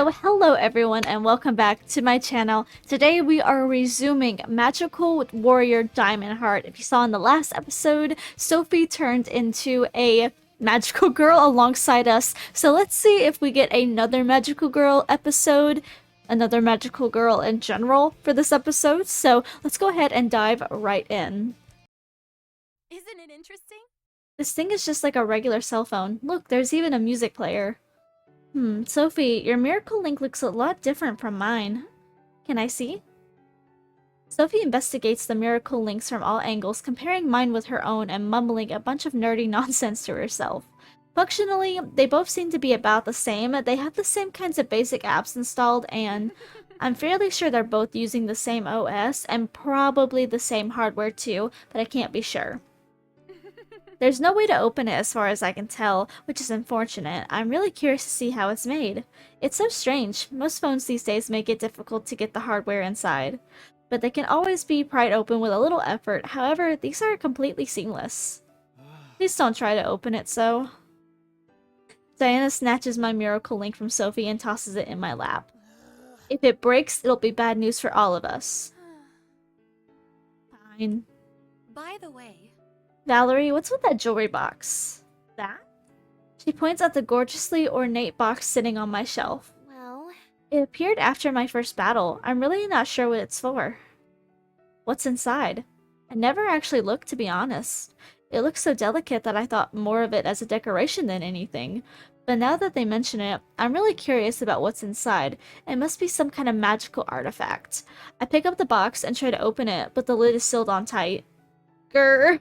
So hello everyone and welcome back to my channel. Today we are resuming Magical Warrior Diamond Heart. If you saw in the last episode, Sophie turned into a magical girl alongside us. So let's see if we get another magical girl episode, another magical girl in general for this episode. So let's go ahead and dive right in. Isn't it interesting? This thing is just like a regular cell phone. Look, there's even a music player. Sophie, your miracle link looks a lot different from mine. Can I see? Sophie investigates the miracle links from all angles, comparing mine with her own and mumbling a bunch of nerdy nonsense to herself. Functionally, they both seem to be about the same. They have the same kinds of basic apps installed, and I'm fairly sure they're both using the same OS and probably the same hardware too, but I can't be sure. There's no way to open it as far as I can tell, which is unfortunate. I'm really curious to see how it's made. It's so strange. Most phones these days make it difficult to get the hardware inside, but they can always be pried open with a little effort. However, these are completely seamless. Please don't try to open it so. Diana snatches my miracle link from Sophie and tosses it in my lap. If it breaks, it'll be bad news for all of us. Fine. By the way, Valerie, what's with that jewelry box? That? She points at the gorgeously ornate box sitting on my shelf. well, It appeared after my first battle. I'm really not sure what it's for. What's inside? I never actually looked, to be honest. It looks so delicate that I thought more of it as a decoration than anything. But now that they mention it, I'm really curious about what's inside. It must be some kind of magical artifact. I pick up the box and try to open it, but the lid is sealed on tight. Grr.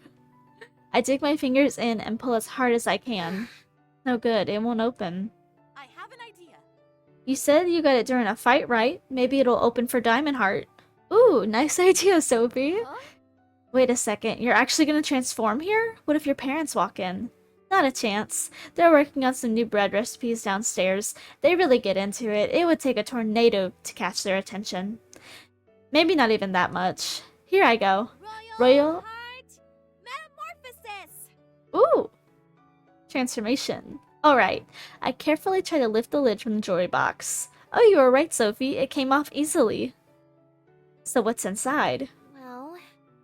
I dig my fingers in and pull as hard as I can. No good, it won't open. I have an idea. You said you got it during a fight, right? Maybe it'll open for Diamond Heart. Ooh, nice idea, Sophie. Huh? Wait a second, you're actually gonna transform here? What if your parents walk in? Not a chance. They're working on some new bread recipes downstairs. They really get into it. It would take a tornado to catch their attention. Maybe not even that much. Here I go. Royal Heart Metamorphosis! Ooh! Transformation. Alright, I carefully try to lift the lid from the jewelry box. Oh, you were right, Sophie. It came off easily. So what's inside? Well,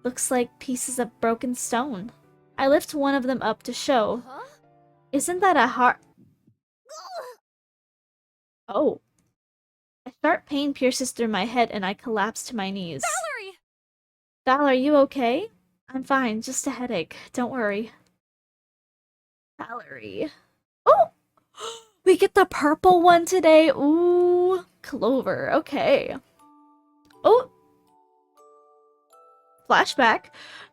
Looks like pieces of broken stone. I lift one of them up to show. huh? Isn't that a heart? Oh. A sharp pain pierces through my head and I collapse to my knees. Valerie! Val, are you okay? I'm fine, just a headache. Don't worry. Valerie. Oh! We get the purple one today. Ooh, Clover. Okay. Oh! Flashback.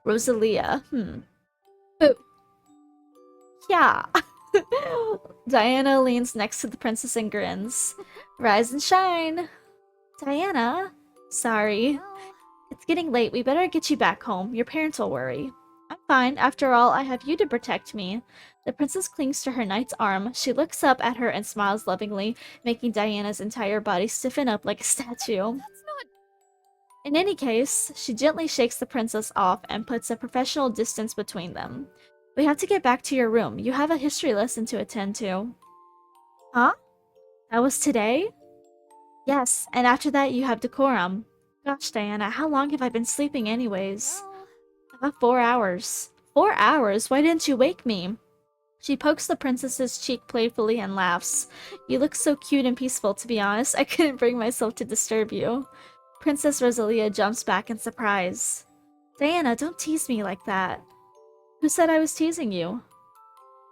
Rosalia. Oh. Yeah. Diana leans next to the princess and grins. Rise and shine. Diana. Sorry. Well, It's getting late. We better get you back home. Your parents will worry. I'm fine. After all, I have you to protect me. The princess clings to her knight's arm. She looks up at her and smiles lovingly, making Diana's entire body stiffen up like a statue. that's not. In any case, she gently shakes the princess off and puts a professional distance between them. We have to get back to your room. You have a history lesson to attend to. Huh? That was today? Yes, and after that you have decorum. Gosh, Diana, how long have I been sleeping anyways? Well, About 4 hours. 4 hours? Why didn't you wake me? She pokes the princess's cheek playfully and laughs. You look so cute and peaceful, to be honest. I couldn't bring myself to disturb you. Princess Rosalia jumps back in surprise. Diana, don't tease me like that. Who said I was teasing you?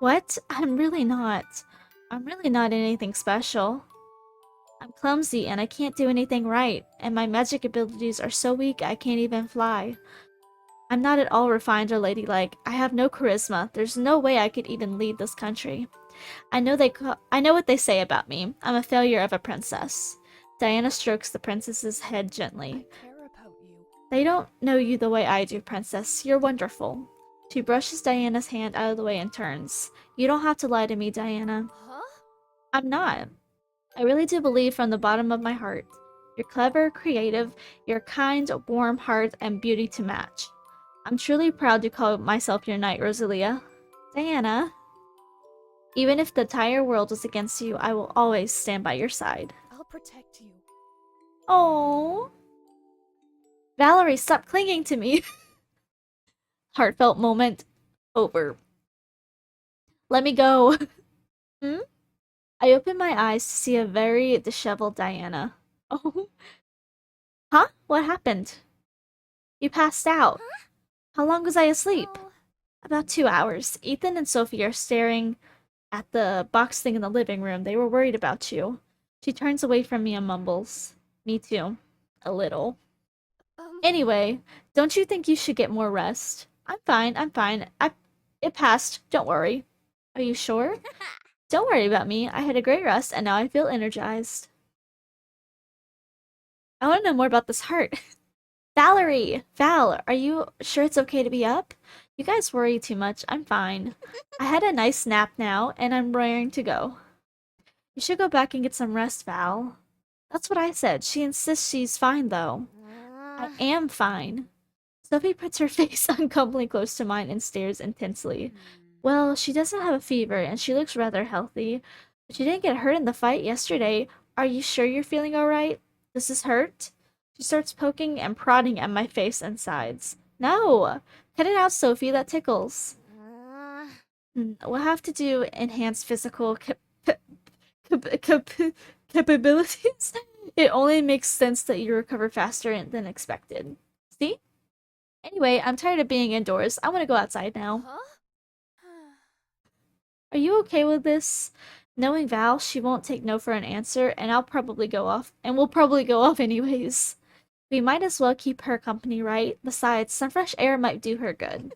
What? I'm really not. I'm really not anything special. I'm clumsy and I can't do anything right, and my magic abilities are so weak I can't even fly. I'm not at all refined or ladylike. I have no charisma. There's no way I could even lead this country. I know what they say about me. I'm a failure of a princess. Diana strokes the princess's head gently. I care about you. They don't know you the way I do, princess. You're wonderful. She brushes Diana's hand out of the way and turns. You don't have to lie to me, Diana. Huh? I'm not. I really do believe from the bottom of my heart. You're clever, creative, you're kind, warm heart, and beauty to match. I'm truly proud to call myself your knight, Rosalia. Diana. Even if the entire world is against you, I will always stand by your side. I'll protect you. Oh, Valerie, stop clinging to me. Heartfelt moment over. Let me go. Hmm? I opened my eyes to see a very disheveled Diana. Oh. Huh? What happened? You passed out. Huh? How long was I asleep? Well, About 2 hours. Ethan and Sophie are staring at the box thing in the living room. They were worried about you. She turns away from me and mumbles. Me too. A little. um, Anyway, don't you think you should get more rest? I'm fine, I'm fine. It passed. Don't worry. Are you sure? Don't worry about me. I had a great rest and now I feel energized. I want to know more about this heart. Valerie! Val, are you sure it's okay to be up? You guys worry too much. I'm fine. I had a nice nap now, and I'm raring to go. You should go back and get some rest, Val. That's what I said. She insists she's fine, though. I am fine. Sophie puts her face uncomfortably close to mine and stares intensely. Well, she doesn't have a fever, and she looks rather healthy. But she didn't get hurt in the fight yesterday. Are you sure you're feeling alright? Does this hurt? She starts poking and prodding at my face and sides. No! Cut it out, Sophie, that tickles. We'll have to do enhanced physical cap- cap- capabilities. It only makes sense that you recover faster than expected. See? Anyway, I'm tired of being indoors. I want to go outside now. huh? Are you okay with this? Knowing Val, she won't take no for an answer, and I'll probably go off, and we'll probably go off anyways. We might as well keep her company, right? Besides, some fresh air might do her good.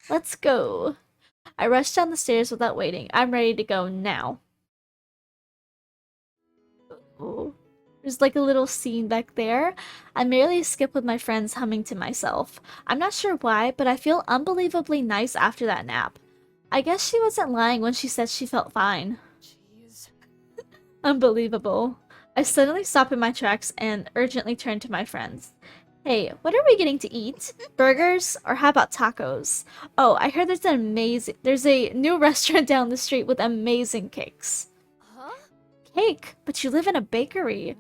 Let's go. I rushed down the stairs without waiting. I'm ready to go now. Ooh. There's like a little scene back there. I merely skip with my friends humming to myself. I'm not sure why, but I feel unbelievably nice after that nap. I guess she wasn't lying when she said she felt fine. Jeez. Unbelievable. I suddenly stop in my tracks and urgently turn to my friends. Hey, what are we getting to eat? Burgers? Or how about tacos? Oh, I heard there's a new restaurant down the street with amazing cakes. Huh? Cake? But you live in a bakery.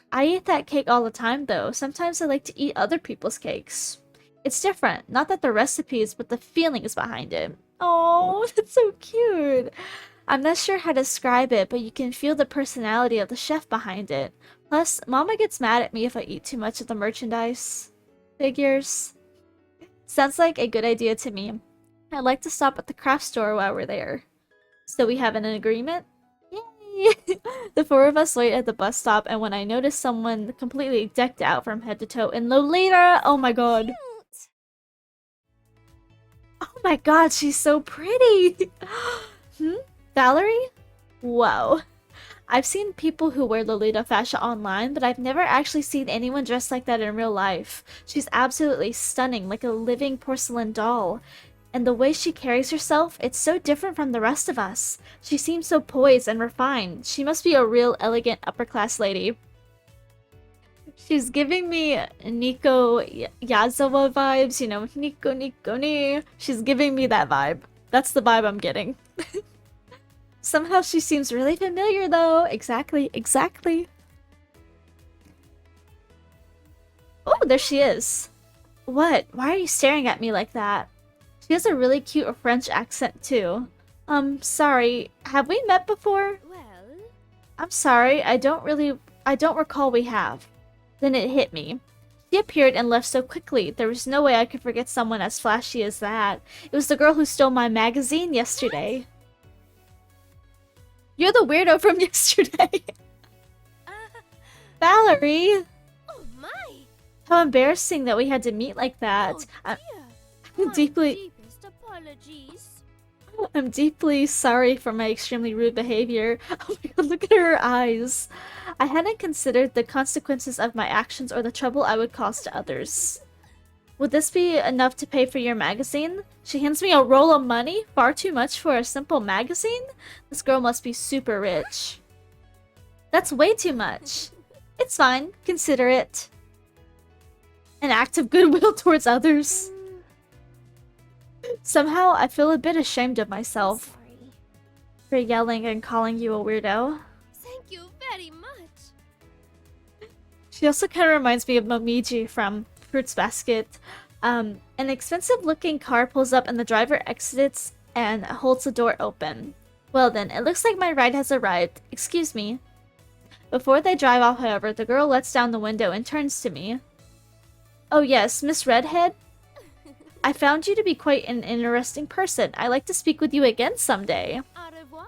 I eat that cake all the time though. Sometimes I like to eat other people's cakes. It's different. Not that the recipes, but the feelings behind it. Oh, that's so cute. I'm not sure how to describe it, but you can feel the personality of the chef behind it. Plus, Mama gets mad at me if I eat too much of the merchandise. Figures. Sounds like a good idea to me. I'd like to stop at the craft store while we're there. So we have an agreement? Yay! The four of us wait at the bus stop, and when I notice someone completely decked out from head to toe in Lolita, oh my god. Cute. Oh my god, she's so pretty! Valerie? Whoa. I've seen people who wear Lolita fashion online, but I've never actually seen anyone dressed like that in real life. She's absolutely stunning, like a living porcelain doll. And the way she carries herself, it's so different from the rest of us. She seems so poised and refined. She must be a real elegant upper-class lady. She's giving me Nico Yazawa vibes, you know, Nico Nico ni. She's giving me that vibe. That's the vibe I'm getting. Somehow she seems really familiar though. Exactly, exactly. Oh, there she is. What? Why are you staring at me like that? She has a really cute French accent too. Sorry. Have we met before? Well, I'm sorry. I don't recall we have. Then it hit me. She appeared and left so quickly. There was no way I could forget someone as flashy as that. It was the girl who stole my magazine yesterday. You're the weirdo from yesterday. uh, Valerie! oh my! How embarrassing that we had to meet like that. Oh I'm dear. deeply Deepest apologies. I'm deeply sorry for my extremely rude behavior. Oh my god, look at her eyes. I hadn't considered the consequences of my actions or the trouble I would cause to others. Would this be enough to pay for your magazine? She hands me a roll of money? Far too much for a simple magazine? This girl must be super rich. That's way too much. It's fine. Consider it an act of goodwill towards others. Somehow, I feel a bit ashamed of myself Sorry. for yelling and calling you a weirdo. Thank you very much. She also kind of reminds me of Momiji from Fruits Basket. An expensive looking car pulls up and the driver exits and holds the door open. Well then, it looks like my ride has arrived. Excuse me. Before they drive off, however, the girl lets down the window and turns to me. Oh yes, Miss Redhead? I found you to be quite an interesting person. I'd like to speak with you again someday. Au revoir.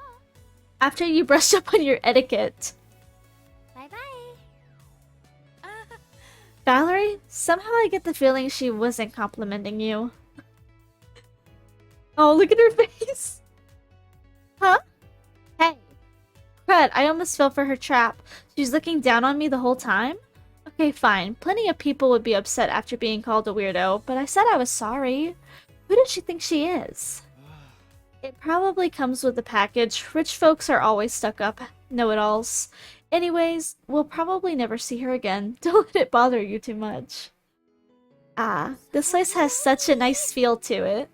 After you brush up on your etiquette. Bye bye. Valerie, somehow I get the feeling she wasn't complimenting you. Oh, look at her face! Huh? Hey. Crud, I almost fell for her trap. She's looking down on me the whole time? Okay, fine. Plenty of people would be upset after being called a weirdo, but I said I was sorry. Who does she think she is? It probably comes with the package. Rich folks are always stuck up know-it-alls. Anyways, we'll probably never see her again. Don't let it bother you too much. Ah, this place has such a nice feel to it.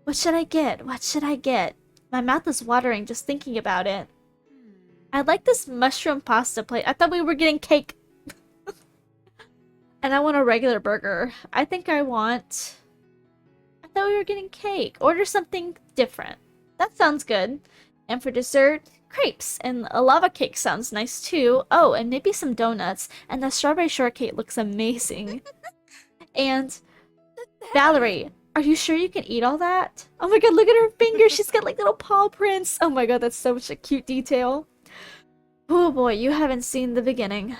What should I get? What should I get? My mouth is watering just thinking about it. I like this mushroom pasta plate. I thought we were getting cake. And I want a regular burger. I thought we were getting cake. Order something different. That sounds good. And for dessert, crepes. And a lava cake sounds nice too. Oh, and maybe some donuts. And the strawberry shortcake looks amazing. And Valerie, are you sure you can eat all that? Oh my god, look at her finger. She's got like little paw prints. Oh my god, that's such a cute detail. Oh boy, you haven't seen the beginning.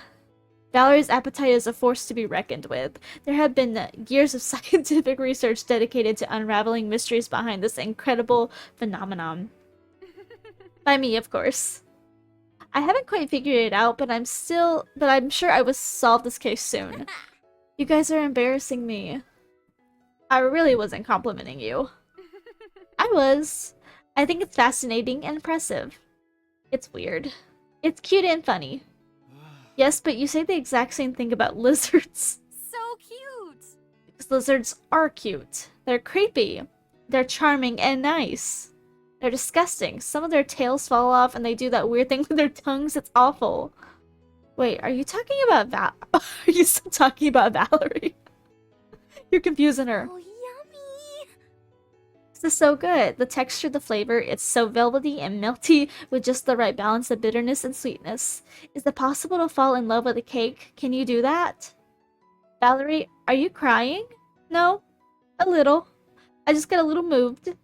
Valerie's appetite is a force to be reckoned with. There have been years of scientific research dedicated to unraveling mysteries behind this incredible phenomenon. By me, of course. I haven't quite figured it out, but I'm sure I will solve this case soon. You guys are embarrassing me. I really wasn't complimenting you. I was. I think it's fascinating and impressive. It's weird. It's cute and funny. Yes, but you say the exact same thing about lizards. So cute. Because lizards are cute. They're creepy. They're charming and nice. They're disgusting. Some of their tails fall off and they do that weird thing with their tongues. It's awful. Wait, are you talking about Are you still talking about Valerie? You're confusing her. Oh, yummy. This is so good. The texture, the flavor, it's so velvety and melty with just the right balance of bitterness and sweetness. Is it possible to fall in love with a cake? Can you do that? Valerie, are you crying? No? A little. I just got a little moved.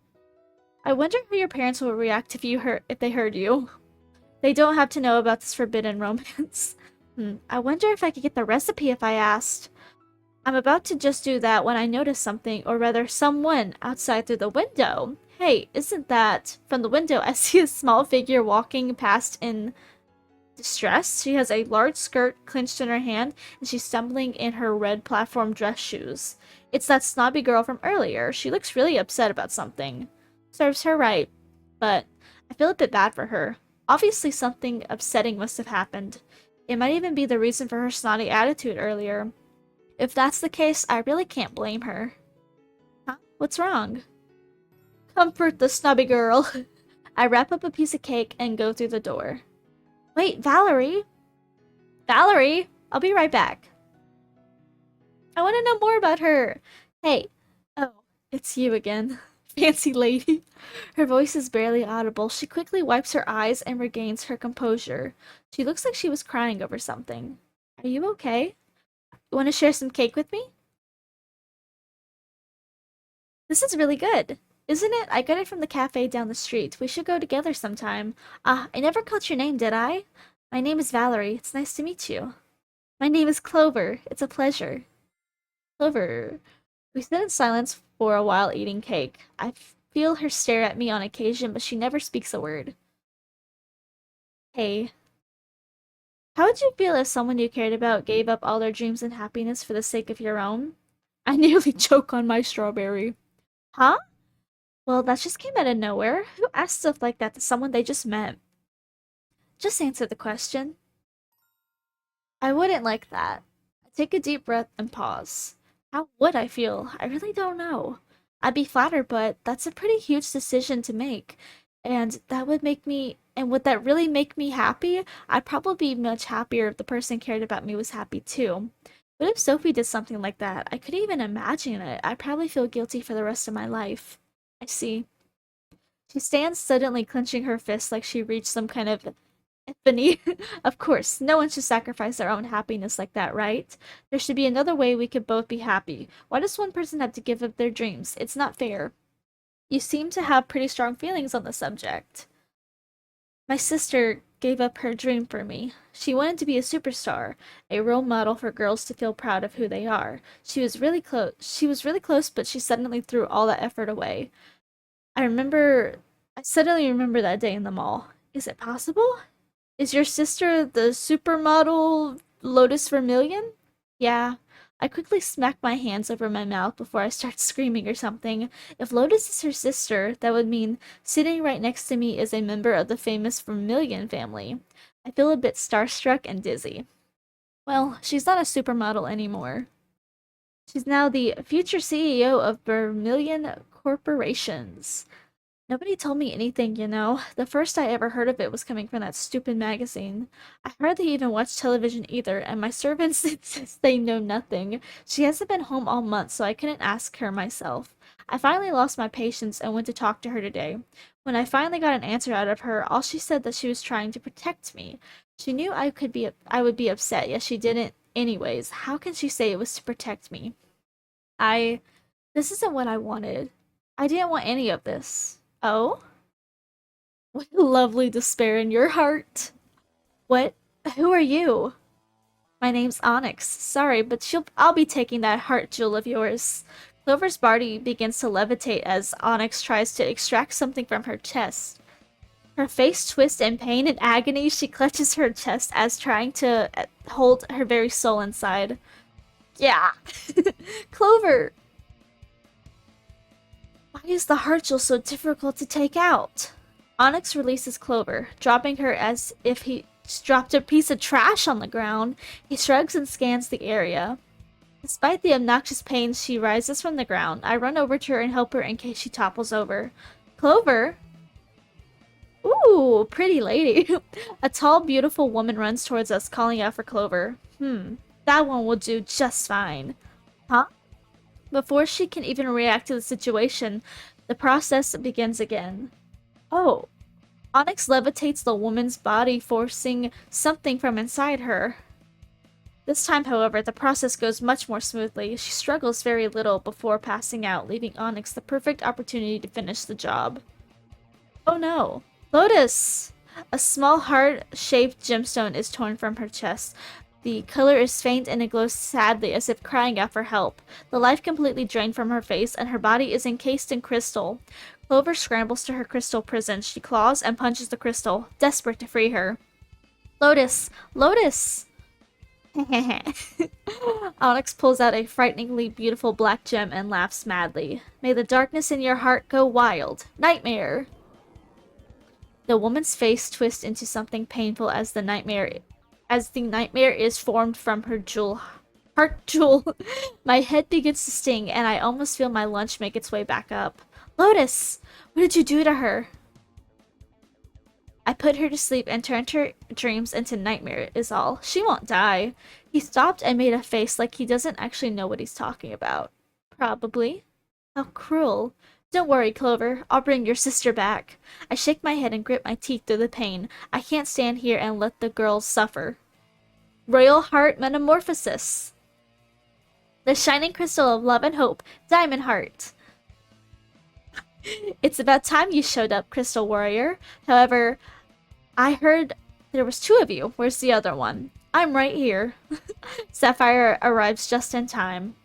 I wonder how your parents will react if they heard you. They don't have to know about this forbidden romance. I wonder if I could get the recipe if I asked. I'm about to just do that when I notice something, or rather someone, outside through the window. Hey, isn't that... From the window, I see a small figure walking past in distress. She has a large skirt clenched in her hand, and she's stumbling in her red platform dress shoes. It's that snobby girl from earlier. She looks really upset about something. Serves her right, but I feel a bit bad for her. Obviously something upsetting must have happened. It might even be the reason for her snotty attitude earlier. If that's the case, I really can't blame her. Huh? What's wrong? Comfort the snobby girl. I wrap up a piece of cake and go through the door. Wait, Valerie? Valerie? I'll be right back. I want to know more about her. Hey. Oh, it's you again. Fancy lady. Her voice is barely audible. She quickly wipes her eyes and regains her composure. She looks like she was crying over something. Are you okay? You want to share some cake with me? This is really good, isn't it? I got it from the cafe down the street. We should go together sometime. Ah, I never caught your name, did I? My name is Valerie. It's nice to meet you. My name is Clover. It's a pleasure. Clover. We sit in silence for a while eating cake. I feel her stare at me on occasion, but she never speaks a word. Hey. How would you feel if someone you cared about gave up all their dreams and happiness for the sake of your own? I nearly choke on my strawberry. Huh? Well, that just came out of nowhere. Who asked stuff like that to someone they just met? Just answer the question. I wouldn't like that. I take a deep breath and pause. How would I feel? I really don't know. I'd be flattered, but that's a pretty huge decision to make. And that would make me, and would that really make me happy? I'd probably be much happier if the person cared about me was happy too. What if Sophie did something like that? I couldn't even imagine it. I'd probably feel guilty for the rest of my life. I see. She stands suddenly clenching her fist like she reached some kind of epiphany. Of course, no one should sacrifice their own happiness like that, right? There should be another way we could both be happy. Why does one person have to give up their dreams? It's not fair. You seem to have pretty strong feelings on the subject. My sister gave up her dream for me. She wanted to be a superstar, a role model for girls to feel proud of who they are. She was really close. She was really close, but she suddenly threw all that effort away. I remember I suddenly remember that day in the mall. Is it possible? Is your sister the supermodel Lotus Vermilion? Yeah. I quickly smacked my hands over my mouth before I start screaming or something. If Lotus is her sister, that would mean sitting right next to me is a member of the famous Vermilion family. I feel a bit starstruck and dizzy. Well, she's not a supermodel anymore. She's now the future CEO of Vermilion Corporations. Nobody told me anything, you know. The first I ever heard of it was coming from that stupid magazine. I hardly even watch television either, and my servants insist they know nothing. She hasn't been home all month, so I couldn't ask her myself. I finally lost my patience and went to talk to her today. When I finally got an answer out of her, all she said that she was trying to protect me. She knew I would be upset, yet she didn't anyways. How can she say it was to protect me? I This isn't what I wanted. I didn't want any of this. Oh? What lovely despair in your heart. What? Who are you? My name's Onyx. Sorry, but I'll be taking that heart jewel of yours. Clover's body begins to levitate as Onyx tries to extract something from her chest. Her face twists in pain and agony. She clutches her chest as trying to hold her very soul inside. Yeah. Clover! Why is the heart jewel so difficult to take out? Onyx releases Clover, dropping her as if he dropped a piece of trash on the ground. He shrugs and scans the area. Despite the obnoxious pain, she rises from the ground. I run over to her and help her in case she topples over. Clover? Ooh, pretty lady. A tall, beautiful woman runs towards us, calling out for Clover. That one will do just fine. Huh? Before she can even react to the situation, the process begins again. Oh, Onyx levitates the woman's body, forcing something from inside her. This time, however, the process goes much more smoothly. She struggles very little before passing out, leaving Onyx the perfect opportunity to finish the job. Oh no. Lotus! A small heart-shaped gemstone is torn from her chest. The color is faint and it glows sadly as if crying out for help. The life completely drained from her face and her body is encased in crystal. Clover scrambles to her crystal prison. She claws and punches the crystal, desperate to free her. Lotus! Lotus! Onyx pulls out a frighteningly beautiful black gem and laughs madly. May the darkness in your heart go wild. Nightmare! The woman's face twists into something painful as the nightmare is formed from her heart jewel. My head begins to sting and I almost feel my lunch make its way back up. Lotus! What did you do to her? I put her to sleep and turned her dreams into nightmare is all. She won't die. He stopped and made a face like he doesn't actually know what he's talking about. Probably. How cruel. Don't worry, Clover. I'll bring your sister back. I shake my head and grit my teeth through the pain. I can't stand here and let the girls suffer. Royal Heart Metamorphosis. The shining crystal of love and hope. Diamond Heart. It's about time you showed up, Crystal Warrior. However, I heard there was two of you. Where's the other one? I'm right here. Sapphire arrives just in time.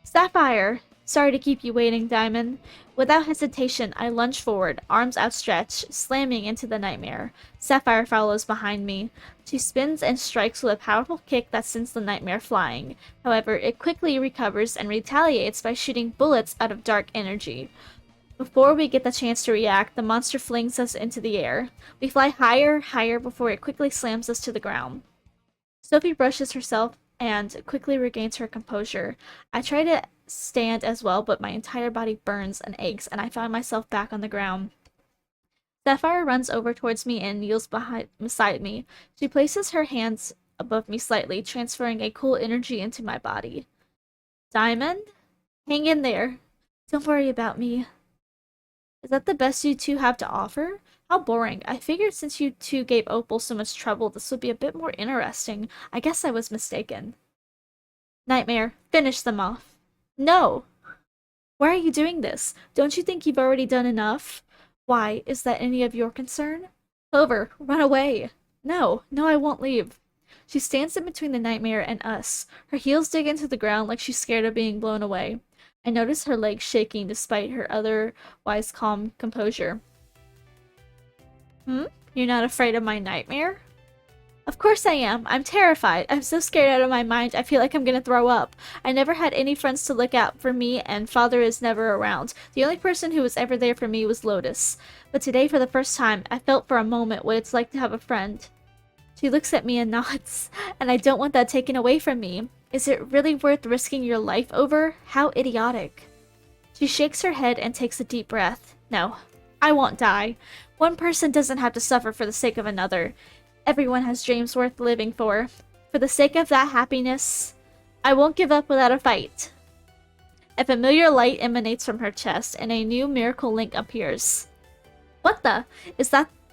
Sapphire! Sorry to keep you waiting, Diamond. Without hesitation, I lunge forward, arms outstretched, slamming into the nightmare. Sapphire follows behind me. She spins and strikes with a powerful kick that sends the nightmare flying. However, it quickly recovers and retaliates by shooting bullets out of dark energy. Before we get the chance to react, the monster flings us into the air. We fly higher, higher before it quickly slams us to the ground. Sophie brushes herself and quickly regains her composure. I try to stand as well, but my entire body burns and aches, and I find myself back on the ground. Sapphire runs over towards me and kneels beside me. She places her hands above me slightly, transferring a cool energy into my body. Diamond? Hang in there. Don't worry about me. Is that the best you two have to offer? How boring. I figured since you two gave Opal so much trouble, this would be a bit more interesting. I guess I was mistaken. Nightmare, finish them off. No! Why are you doing this? Don't you think you've already done enough? Why, is that any of your concern? Clover, run away! No, no, I won't leave. She stands in between the nightmare and us. Her heels dig into the ground like she's scared of being blown away. I notice her legs shaking despite her otherwise calm composure. Hmm? You're not afraid of my nightmare? Of course I am. I'm terrified. I'm so scared out of my mind, I feel like I'm gonna throw up. I never had any friends to look out for me, and father is never around. The only person who was ever there for me was Lotus. But today, for the first time, I felt for a moment what it's like to have a friend. She looks at me and nods, and I don't want that taken away from me. Is it really worth risking your life over? How idiotic. She shakes her head and takes a deep breath. No, I won't die. One person doesn't have to suffer for the sake of another. Everyone has dreams worth living for. For the sake of that happiness, I won't give up without a fight. A familiar light emanates from her chest, and a new miracle link appears. What the?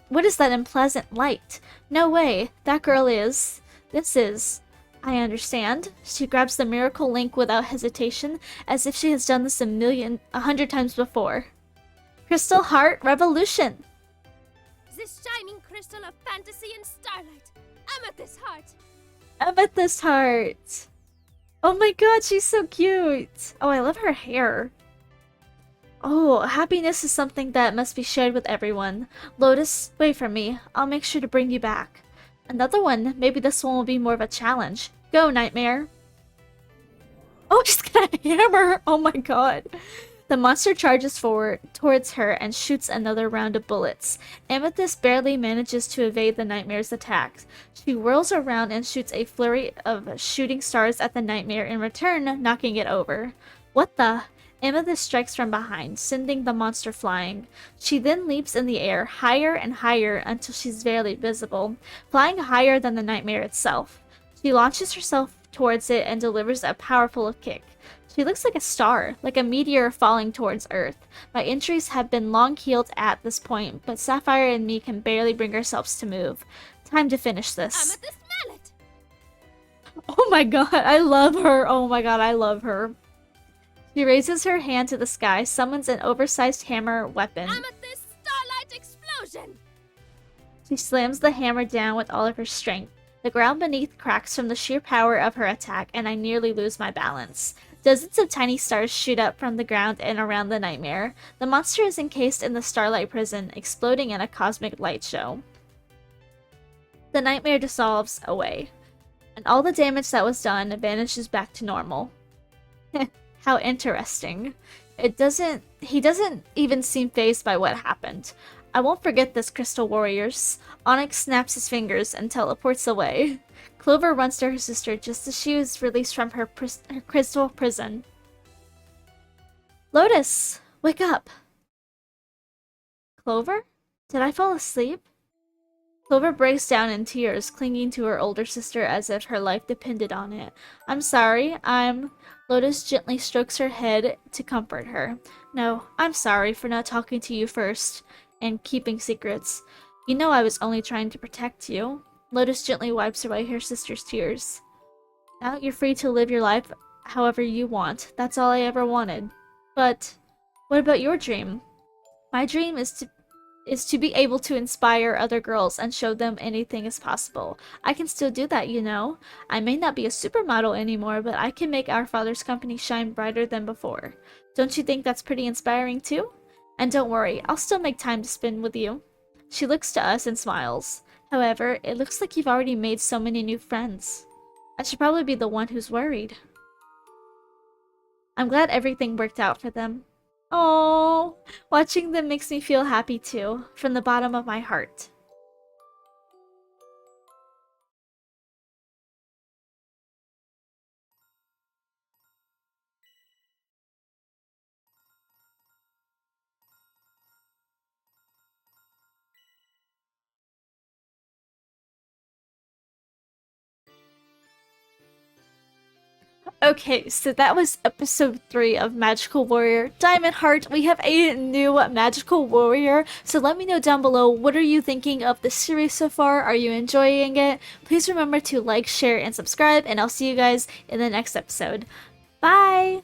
What is that unpleasant light? No way. That girl is. This is. I understand. She grabs the miracle link without hesitation, as if she has done this a hundred times before. Crystal Heart Revolution! This shining crystal of fantasy and starlight. Amethyst heart. Amethyst Heart! Oh my god, she's so cute! Oh, I love her hair. Oh, happiness is something that must be shared with everyone. Lotus, wait for me. I'll make sure to bring you back. Another one. Maybe this one will be more of a challenge. Go, Nightmare. Oh, she's got a hammer! Oh my god. The monster charges forward towards her and shoots another round of bullets. Amethyst barely manages to evade the Nightmare's attacks. She whirls around and shoots a flurry of shooting stars at the Nightmare, in return knocking it over. What the? Amethyst strikes from behind, sending the monster flying. She then leaps in the air, higher and higher until she's barely visible, flying higher than the Nightmare itself. She launches herself towards it and delivers a powerful kick. She looks like a star, like a meteor falling towards Earth. My injuries have been long healed at this point, but Sapphire and me can barely bring ourselves to move. Time to finish this. Amethyst mallet. Oh my god, I love her. Oh my god, I love her. She raises her hand to the sky, summons an oversized hammer weapon. Amethyst starlight explosion. She slams the hammer down with all of her strength. The ground beneath cracks from the sheer power of her attack, and I nearly lose my balance. Dozens of tiny stars shoot up from the ground and around the Nightmare. The monster is encased in the Starlight Prison, exploding in a cosmic light show. The Nightmare dissolves away, and all the damage that was done vanishes back to normal. How interesting. He doesn't even seem fazed by what happened. I won't forget this, Crystal Warriors. Onyx snaps his fingers and teleports away. Clover runs to her sister just as she was released from her crystal prison. Lotus, wake up! Clover? Did I fall asleep? Clover breaks down in tears, clinging to her older sister as if her life depended on it. I'm sorry, Lotus gently strokes her head to comfort her. No, I'm sorry for not talking to you first and keeping secrets. You know I was only trying to protect you. Lotus gently wipes away her sister's tears. Now you're free to live your life however you want. That's all I ever wanted. But what about your dream? My dream is to be able to inspire other girls and show them anything is possible. I can still do that, you know. I may not be a supermodel anymore, but I can make our father's company shine brighter than before. Don't you think that's pretty inspiring too? And don't worry, I'll still make time to spend with you. She looks to us and smiles. However, it looks like you've already made so many new friends. I should probably be the one who's worried. I'm glad everything worked out for them. Oh, watching them makes me feel happy too, from the bottom of my heart. Okay, so that was episode 3 of Magical Warrior Diamond Heart. We have a new Magical Warrior, so let me know down below, what are you thinking of the series so far? Are you enjoying it? Please remember to like, share, and subscribe, and I'll see you guys in the next episode. Bye!